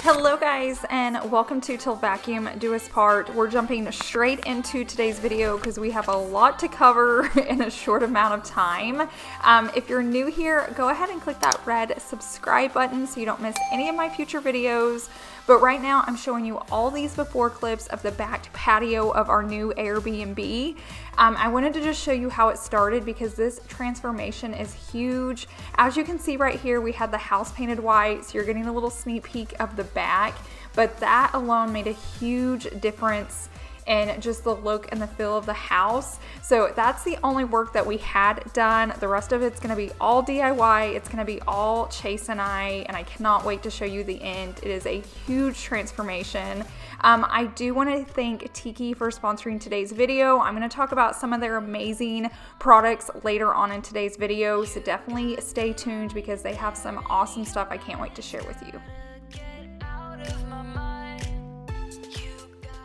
Hello guys, and welcome to Till Vacuum Do Us Part. We're jumping straight into today's video because we have a lot to cover in a short amount of time. If you're new here, go ahead and click that red subscribe button so you don't miss any of my future videos. But right now I'm showing you all these before clips of the back patio of our new Airbnb. I wanted to just show you how it started because this transformation is huge. As you can see right here, we had the house painted white, so you're getting a little sneak peek of the back, but that alone made a huge difference in just the look and the feel of the house. So that's the only work that we had done. The rest of it's gonna be all DIY. It's gonna be all Chase and I cannot wait to show you the end. It is a huge transformation. I do want to thank Tiki for sponsoring today's video. I'm going to talk about some of their amazing products later on in today's video, so definitely stay tuned because they have some awesome stuff I can't wait to share with you.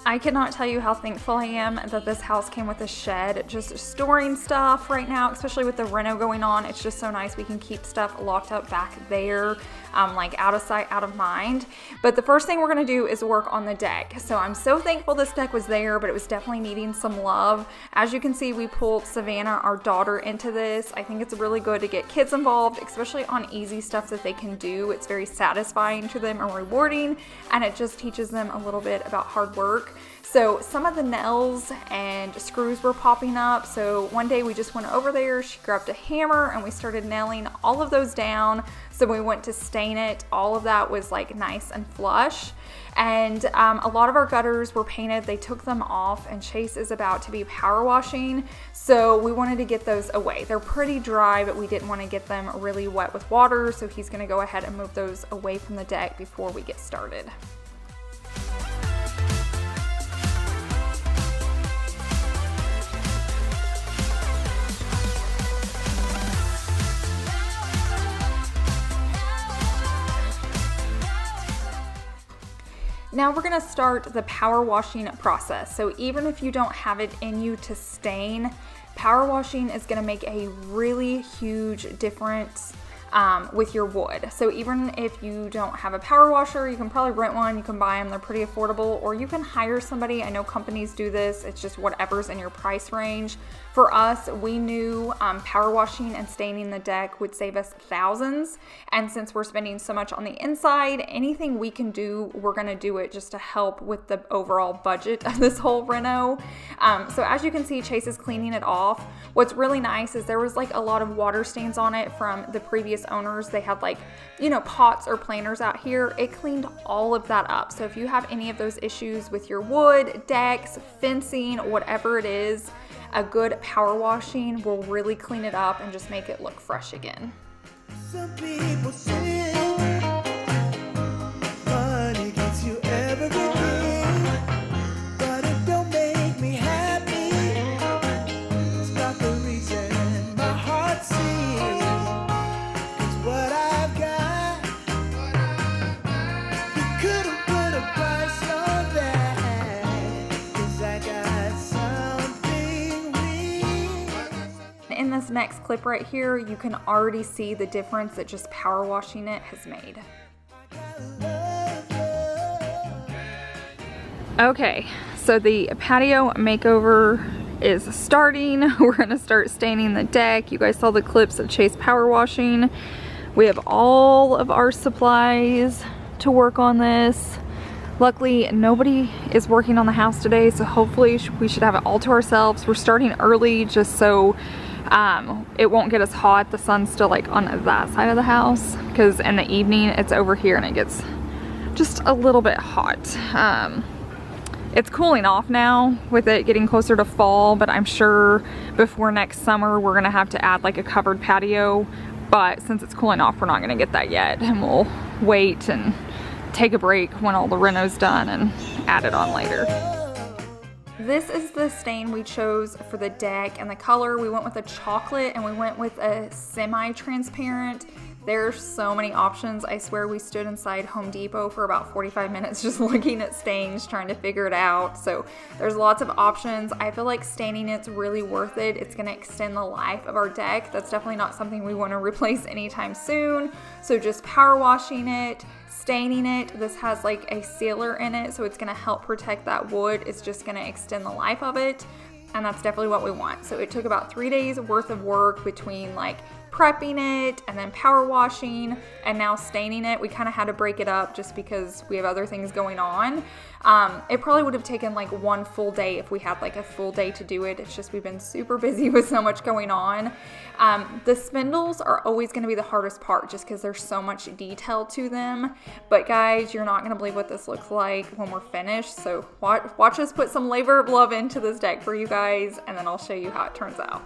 I cannot tell you how thankful I am that this house came with a shed. Just storing stuff right now, especially with the reno going on, it's just so nice we can keep stuff locked up back there, like out of sight, out of mind. But the first thing we're gonna do is work on the deck. So I'm so thankful this deck was there, but it was definitely needing some love. As you can see, we pulled Savannah, our daughter, into this. I think it's really good to get kids involved, especially on easy stuff that they can do. It's very satisfying to them and rewarding, and it just teaches them a little bit about hard work. So some of the nails and screws were popping up. So one day we just went over there, she grabbed a hammer and we started nailing all of those down. So we went to stain it. All of that was like nice and flush. And a lot of our gutters were painted. They took them off and Chase is about to be power washing. So we wanted to get those away. They're pretty dry, but we didn't want to get them really wet with water. So he's gonna go ahead and move those away from the deck before we get started. Now we're gonna start the power washing process. So even if you don't have it in you to stain, power washing is gonna make a really huge difference with your wood. So even if you don't have a power washer, you can probably rent one, you can buy them, they're pretty affordable, or you can hire somebody. I know companies do this, it's just whatever's in your price range. For us, we knew power washing and staining the deck would save us thousands, and since we're spending so much on the inside, anything we can do, we're gonna do it just to help with the overall budget of this whole reno. So as you can see, Chase is cleaning it off. What's really nice is there was like a lot of water stains on it from the previous owners. They had like, you know, pots or planters out here. It cleaned all of that up. So if you have any of those issues with your wood, decks, fencing, whatever it is, a good power washing will really clean it up and just make it look fresh again. Some people say money gets you everything, but it don't make me happy. It's not the reason my heart sings. It's what I've got. You couldn't put a price on that, 'cause I got something real. In this next clip right here, you can already see the difference that just power washing it has made. Okay, so the patio makeover is starting. We're gonna start staining the deck. You guys saw the clips of Chase power washing. We have all of our supplies to work on this. Luckily, nobody is working on the house today, so hopefully we should have it all to ourselves. We're starting early just so it won't get us hot. The sun's still like on that side of the house because in the evening it's over here and it gets just a little bit hot. It's cooling off now with it getting closer to fall, but I'm sure before next summer we're gonna have to add like a covered patio. But since it's cooling off, we're not gonna get that yet, and we'll wait and take a break when all the reno's done and add it on later. This is the stain we chose for the deck, and the color we went with a chocolate and we went with a semi-transparent. There's so many options. I swear we stood inside Home Depot for about 45 minutes just looking at stains, trying to figure it out. So there's lots of options. I feel like staining it's really worth it. It's going to extend the life of our deck. That's definitely not something we want to replace anytime soon. So just power washing it, staining it. This has like a sealer in it, so it's going to help protect that wood. It's just going to extend the life of it. And that's definitely what we want. So it took about 3 days worth of work between like prepping it and then power washing and now staining it. We kind of had to break it up just because we have other things going on. It probably would have taken like 1 full day if we had like a full day to do it. It's just we've been super busy with so much going on. The spindles are always going to be the hardest part just because there's so much detail to them. But guys, you're not going to believe what this looks like when we're finished. So watch us put some labor of love into this deck for you guys, and then I'll show you how it turns out.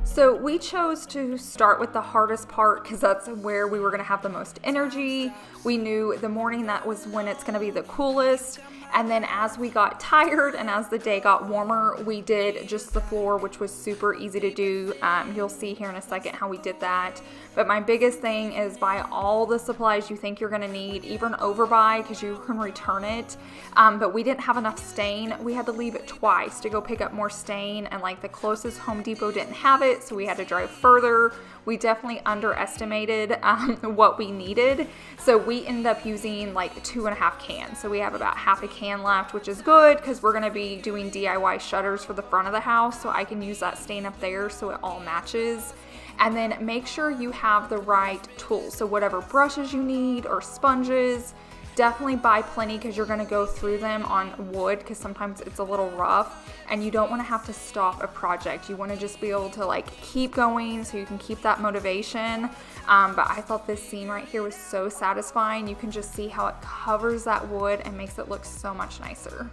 So we chose to start with the hardest part because that's where we were going to have the most energy. We knew the morning that was when it's going to be the coolest. And then as we got tired and as the day got warmer, we did just the floor, which was super easy to do. You'll see here in a second how we did that. But my biggest thing is buy all the supplies you think you're going to need, even overbuy because you can return it. But we didn't have enough stain. We had to leave it twice to go pick up more stain, and like the closest Home Depot didn't have it, so we had to drive further. We definitely underestimated what we needed. So we ended up using like 2.5 cans. So we have about half a can left, which is good because we're gonna be doing DIY shutters for the front of the house. So I can use that stain up there so it all matches. And then make sure you have the right tools. So whatever brushes you need or sponges, definitely buy plenty because you're going to go through them on wood because sometimes it's a little rough and you don't want to have to stop a project. You want to just be able to like keep going so you can keep that motivation. But I thought this scene right here was so satisfying. You can just see how it covers that wood and makes it look so much nicer.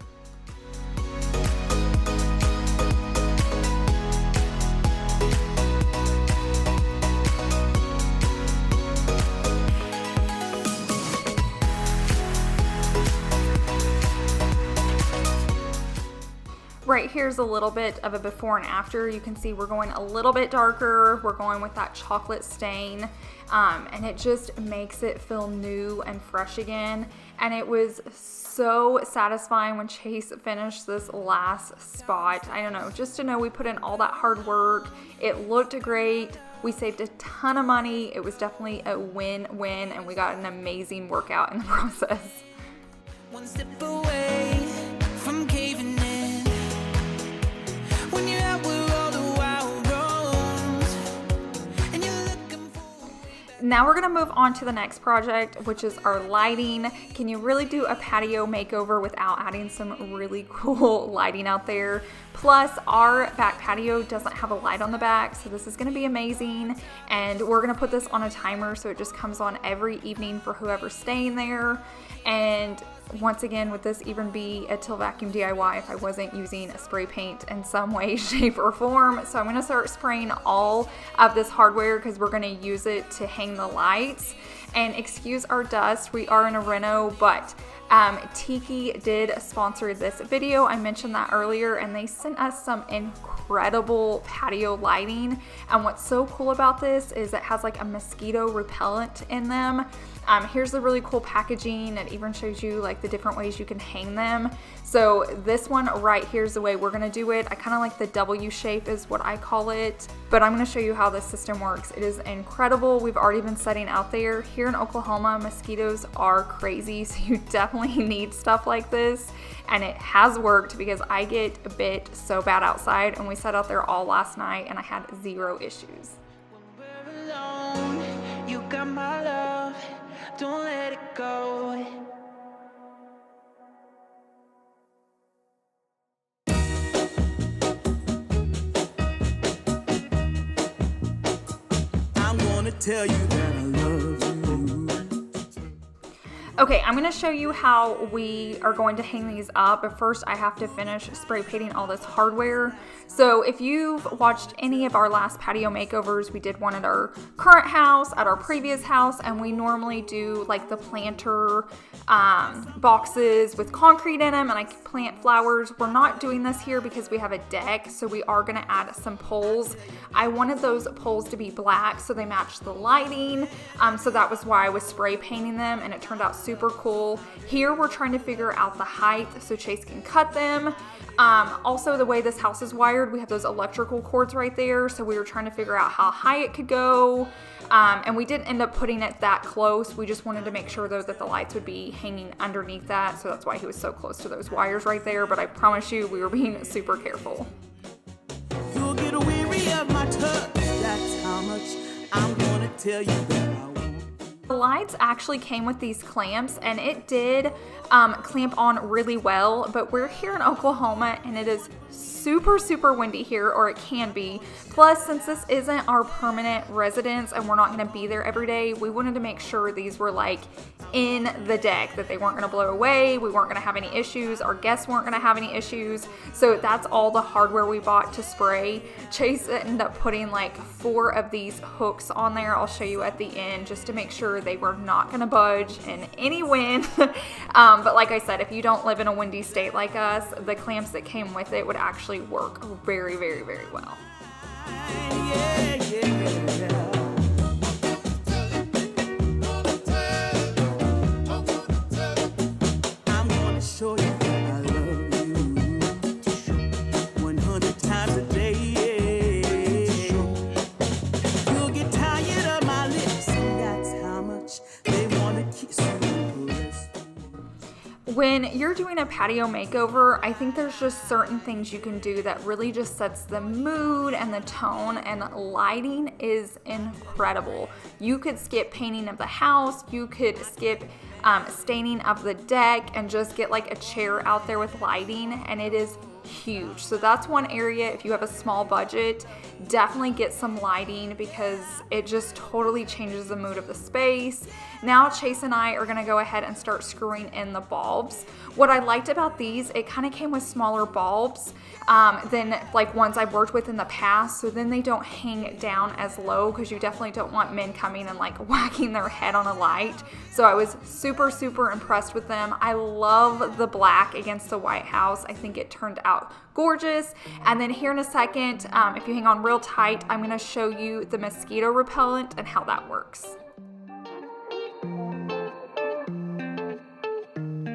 Right here's a little bit of a before and after. You can see we're going a little bit darker. We're going with that chocolate stain, and it just makes it feel new and fresh again. And it was so satisfying when Chase finished this last spot. I don't know, just to know we put in all that hard work. It looked great. We saved a ton of money. It was definitely a win-win, and we got an amazing workout in the process. One step away from caving in. When you're out with all the wild roads, and you're looking for... Now we're gonna move on to the next project, which is our lighting. Can you really do a patio makeover without adding some really cool lighting out there? Plus, our back patio doesn't have a light on the back, so this is gonna be amazing. And we're gonna put this on a timer so it just comes on every evening for whoever's staying there. And once again, would this even be a Till Vacuum DIY if I wasn't using a spray paint in some way, shape, or form? So I'm going to start spraying all of this hardware because we're going to use it to hang the lights. And excuse our dust, we are in a reno, but Tiki did sponsor this video. I mentioned that earlier, and they sent us some incredible patio lighting. And what's so cool about this is it has like a mosquito repellent in them. Here's the really cool packaging. It even shows you like the different ways you can hang them. So this one right here is the way we're gonna do it. I kind of like the W shape is what I call it, but I'm gonna show you how this system works. It is incredible. We've already been setting out there. Here in Oklahoma, mosquitoes are crazy, so you definitely need stuff like this. And it has worked because I get bit so bad outside, and we sat out there all last night and I had 0 issues. When we're alone, you got my love, don't let it go. I wanna tell you that I love you. Okay, I'm going to show you how we are going to hang these up, but first I have to finish spray painting all this hardware. So if you've watched any of our last patio makeovers, we did one at our current house, at our previous house, and we normally do like the planter boxes with concrete in them, and I plant flowers. We're not doing this here because we have a deck, so we are going to add some poles. I wanted those poles to be black so they match the lighting, so that was why I was spray painting them, and it turned out super cool. Here we're trying to figure out the height so Chase can cut them. Also, the way this house is wired, we have those electrical cords right there, so we were trying to figure out how high it could go, and we didn't end up putting it that close. We just wanted to make sure though that the lights would be hanging underneath that, so that's why he was so close to those wires right there, but I promise you we were being super careful. You'll get weary of my touch. That's how much I'm gonna tell you that I want. The lights actually came with these clamps, and it did clamp on really well, but we're here in Oklahoma and it is super windy here, or it can be. Plus, since this isn't our permanent residence and we're not going to be there every day, we wanted to make sure these were like in the deck, that they weren't going to blow away, we weren't going to have any issues, our guests weren't going to have any issues. So that's all the hardware we bought to spray. Chase ended up putting like 4 of these hooks on there. I'll show you at the end just to make sure they were not going to budge in any wind. But like I said, if you don't live in a windy state like us, the clamps that came with it would actually work very well. I'm gonna show you that I love you 100 times a day. You'll get tired of my lips, and that's how much they wanna kiss you. When you're doing a patio makeover, I think there's just certain things you can do that really just sets the mood and the tone, and lighting is incredible. You could skip painting of the house, you could skip staining of the deck, and just get like a chair out there with lighting, and it is huge. So that's one area, if you have a small budget, definitely get some lighting because it just totally changes the mood of the space. Now Chase and I are going to go ahead and start screwing in the bulbs. What I liked about these, it kind of came with smaller bulbs than like ones I've worked with in the past, so then they don't hang down as low, because you definitely don't want men coming and like whacking their head on a light. So I was super impressed with them. I love the black against the white house. I think it turned out gorgeous. And then here in a second, if you hang on real tight, I'm going to show you the mosquito repellent and how that works.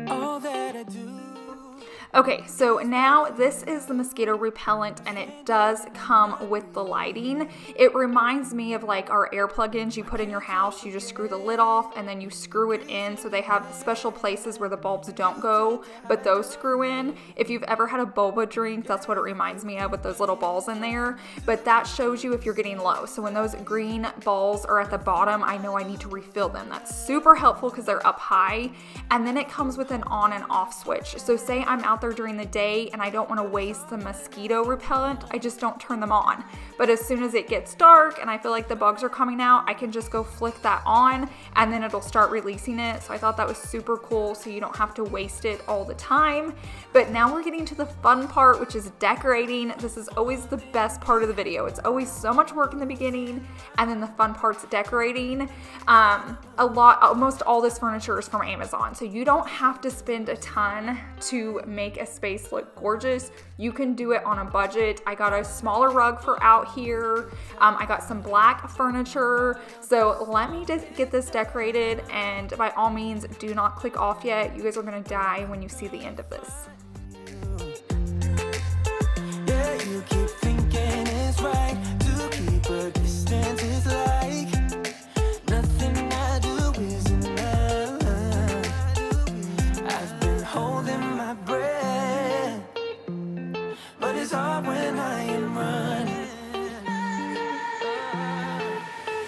All that I do. Okay, so now this is the mosquito repellent, and it does come with the lighting. It reminds me of like our air plugins you put in your house. You just screw the lid off and then you screw it in. So they have special places where the bulbs don't go, but those screw in. If you've ever had a boba drink, that's what it reminds me of, with those little balls in there. But that shows you if you're getting low. So when those green balls are at the bottom, I know I need to refill them. That's super helpful because they're up high. And then it comes with an on and off switch. So say I'm out there during the day and I don't want to waste the mosquito repellent, I just don't turn them on. But as soon as it gets dark and I feel like the bugs are coming out, I can just go flick that on and then it'll start releasing it. So I thought that was super cool, so you don't have to waste it all the time. But now we're getting to the fun part, which is decorating. This is always the best part of the video. It's always so much work in the beginning, and then the fun part's decorating. Almost all this furniture is from Amazon, so you don't have to spend a ton to make a space look gorgeous. You can do it on a budget. I got a smaller rug for out here. I got some black furniture. So let me just get this decorated, and by all means, do not click off yet. You guys are gonna die when you see the end of this. Yeah, you keep thinking it's right to keep a distance. Is like nothing I do is enough. I've been holding my breath, but it's hard when I am running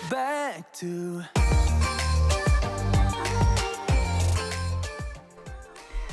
back to.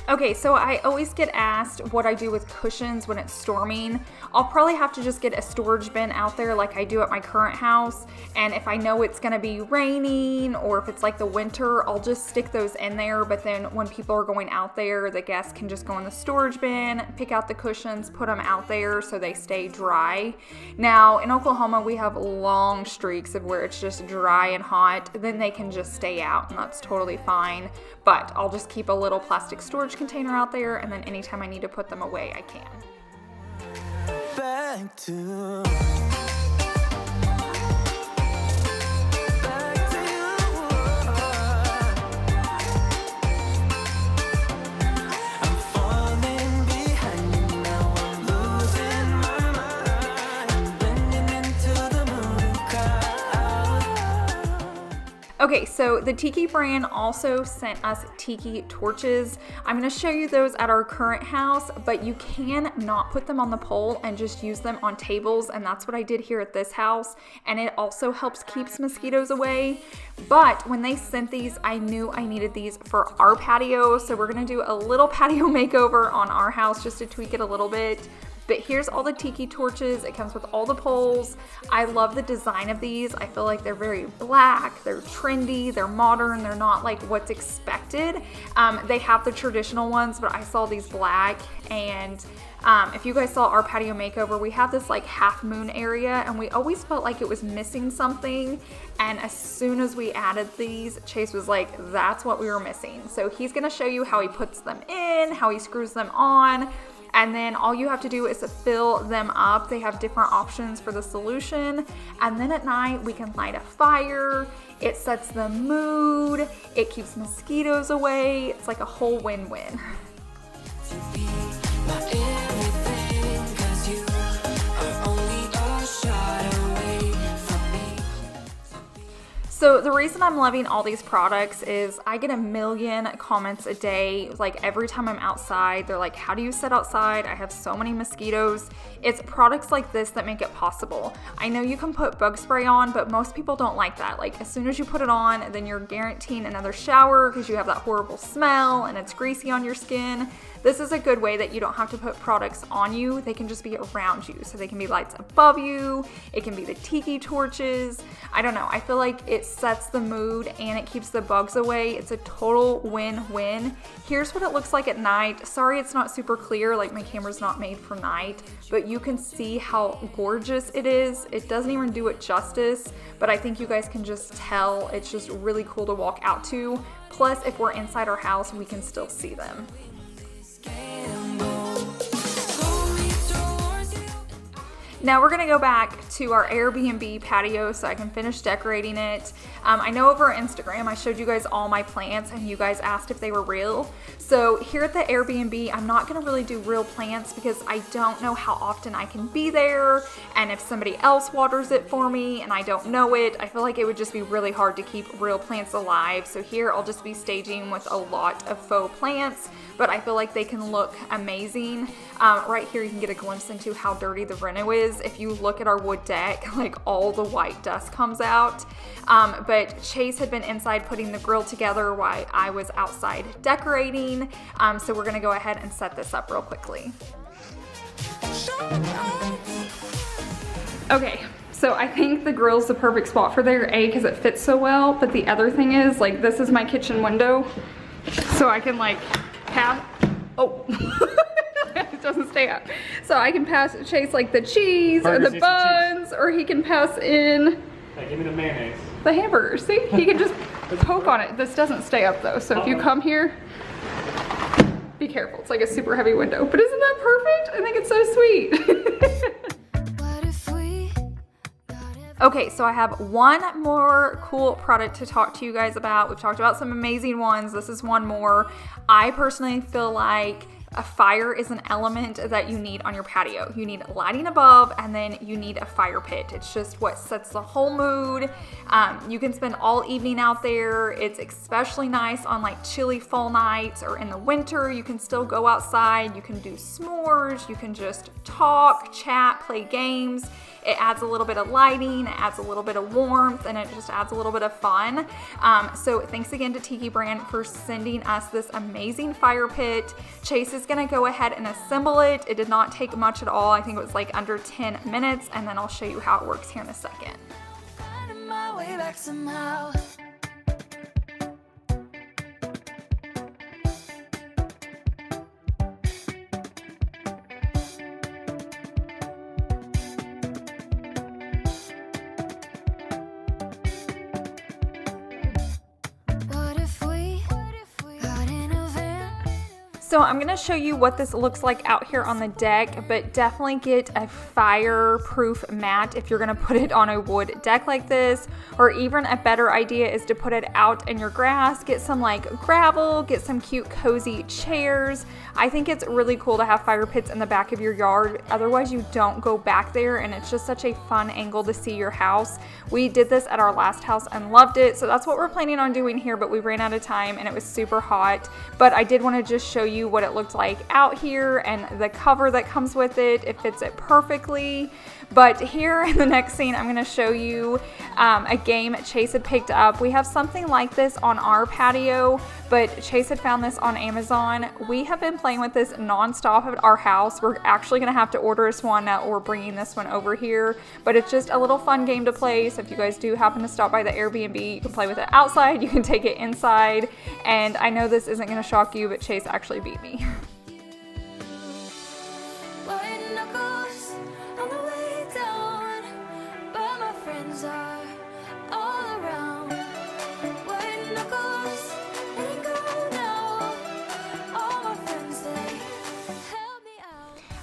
Okay, so I always get asked what I do with cushions when it's storming. I'll probably have to just get a storage bin out there like I do at my current house. And if I know it's gonna be raining or if it's like the winter, I'll just stick those in there. But then when people are going out there, the guests can just go in the storage bin, pick out the cushions, put them out there so they stay dry. Now, in Oklahoma, we have long streaks of where it's just dry and hot. Then they can just stay out and that's totally fine. But I'll just keep a little plastic storage container out there, and then anytime I need to put them away, I can. Back to Okay, so the Tiki brand also sent us Tiki torches. I'm going to show you those at our current house, but you can not put them on the pole and just use them on tables, and that's what I did here at this house, and it also helps keeps mosquitoes away. But when they sent these, I knew I needed these for our patio, so we're going to do a little patio makeover on our house just to tweak it a little bit. But here's all the Tiki torches. It comes with all the poles. I love the design of these. I feel like they're very black, they're trendy, they're modern, they're not like what's expected. They have the traditional ones, but I saw these black, and if you guys saw our patio makeover, we have this like half moon area, and we always felt like it was missing something. And as soon as we added these, Chase was like, that's what we were missing. So he's gonna show you how he puts them in, how he screws them on. And then all you have to do is fill them up. They have different options for the solution. And then at night we can light a fire. It sets the mood. It keeps mosquitoes away. It's like a whole win-win. So the reason I'm loving all these products is I get a million comments a day. Like every time I'm outside, they're like, how do you sit outside? I have so many mosquitoes. It's products like this that make it possible. I know you can put bug spray on, but most people don't like that. Like as soon as you put it on, then you're guaranteeing another shower because you have that horrible smell and it's greasy on your skin. This is a good way that you don't have to put products on you. They can just be around you. So they can be lights above you. It can be the Tiki torches. I don't know. I feel like it sets the mood and it keeps the bugs away. It's a total win-win. Here's what it looks like at night. Sorry it's not super clear, like my camera's not made for night, but you can see how gorgeous it is. It doesn't even do it justice, but I think you guys can just tell it's just really cool to walk out to. Plus, if we're inside our house, we can still see them. Now we're gonna go back to our Airbnb patio so I can finish decorating it. I know over Instagram I showed you guys all my plants and you guys asked if they were real. So here at the Airbnb, I'm not gonna really do real plants because I don't know how often I can be there, and if somebody else waters it for me and I don't know it, I feel like it would just be really hard to keep real plants alive. So here I'll just be staging with a lot of faux plants, but I feel like they can look amazing. Right here you can get a glimpse into how dirty the reno is. If you look at our wood deck, like all the white dust comes out. But Chase had been inside putting the grill together while I was outside decorating. So we're gonna go ahead and set this up real quickly. Okay, so I think the grill's the perfect spot for there, A, because it fits so well, but the other thing is, like, this is my kitchen window, so I can like pass, oh, it doesn't stay up. So I can pass Chase like the cheese or the buns, or he can pass in, hey, give me the mayonnaise. The hamburger. See, he can just poke on it. This doesn't stay up though, so if you come here, be careful. It's like a super heavy window, but isn't that perfect? I think it's so sweet. Okay, so I have one more cool product to talk to you guys about. We've talked about some amazing ones. This is one more. I personally feel like A fire is an element that you need on your patio. You need lighting above, and then you need a fire pit. It's just what sets the whole mood. You can spend all evening out there. It's especially nice on like chilly fall nights, or in the winter, you can still go outside. You can do s'mores. You can just talk, chat, play games. It adds a little bit of lighting, it adds a little bit of warmth, and it just adds a little bit of fun. So thanks again to Tiki brand for sending us this amazing fire pit. Chase is gonna go ahead and assemble it. It did not take much at all. I think it was like under 10 minutes, and then I'll show you how it works here in a second. Finding my way back somehow. So I'm gonna show you what this looks like out here on the deck, but definitely get a fireproof mat if you're gonna put it on a wood deck like this, or even a better idea is to put it out in your grass, get some like gravel, get some cute cozy chairs. I think it's really cool to have fire pits in the back of your yard, otherwise you don't go back there, and it's just such a fun angle to see your house. We did this at our last house and loved it, so that's what we're planning on doing here, but we ran out of time and it was super hot. But I did want to just show you what it looked like out here, and the cover that comes with it. It fits it perfectly. But here in the next scene, I'm going to show you a game Chase had picked up. We have something like this on our patio, but Chase had found this on Amazon. We have been playing with this nonstop at our house. We're actually going to have to order us one now, or bringing this one over here. But it's just a little fun game to play. So if you guys do happen to stop by the Airbnb, you can play with it outside. You can take it inside. And I know this isn't going to shock you, but Chase actually beat me.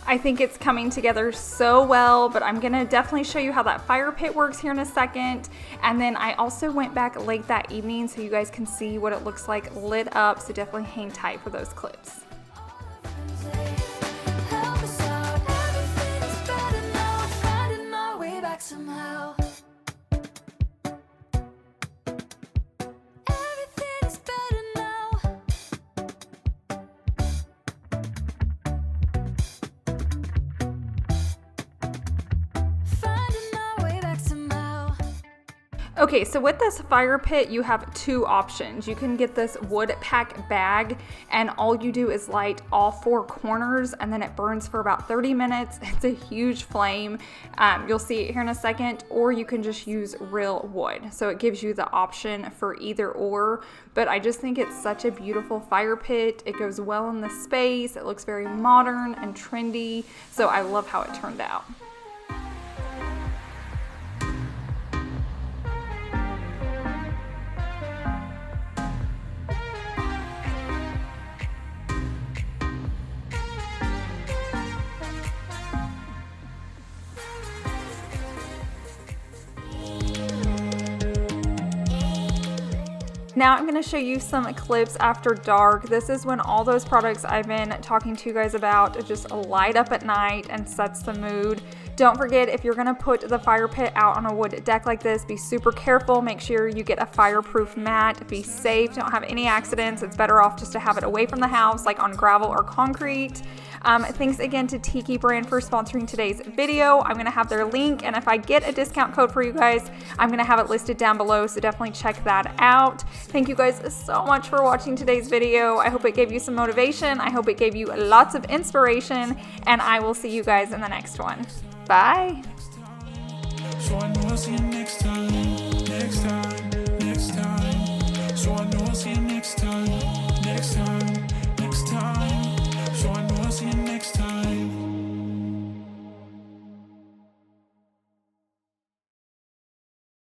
I think it's coming together so well, but I'm gonna definitely show you how that fire pit works here in a second. And then I also went back late that evening so you guys can see what it looks like lit up, so definitely hang tight for those clips. Somehow. Okay, so with this fire pit, you have two options. You can get this wood pack bag, and all you do is light all four corners, and then it burns for about 30 minutes. It's a huge flame. You'll see it here in a second, or you can just use real wood. So it gives you the option for either or, but I just think it's such a beautiful fire pit. It goes well in the space. It looks very modern and trendy, so I love how it turned out. Now I'm going to show you some clips after dark. This is when all those products I've been talking to you guys about just light up at night and sets the mood. Don't forget, if you're going to put the fire pit out on a wood deck like this, be super careful. Make sure you get a fireproof mat. Be safe. Don't have any accidents. It's better off just to have it away from the house, like on gravel or concrete. Thanks again to Tiki brand for sponsoring today's video. I'm going to have their link, and if I get a discount code for you guys, I'm going to have it listed down below, so definitely check that out. Thank you guys so much for watching today's video. I hope it gave you some motivation. I hope it gave you lots of inspiration, and I will see you guys in the next one. Bye.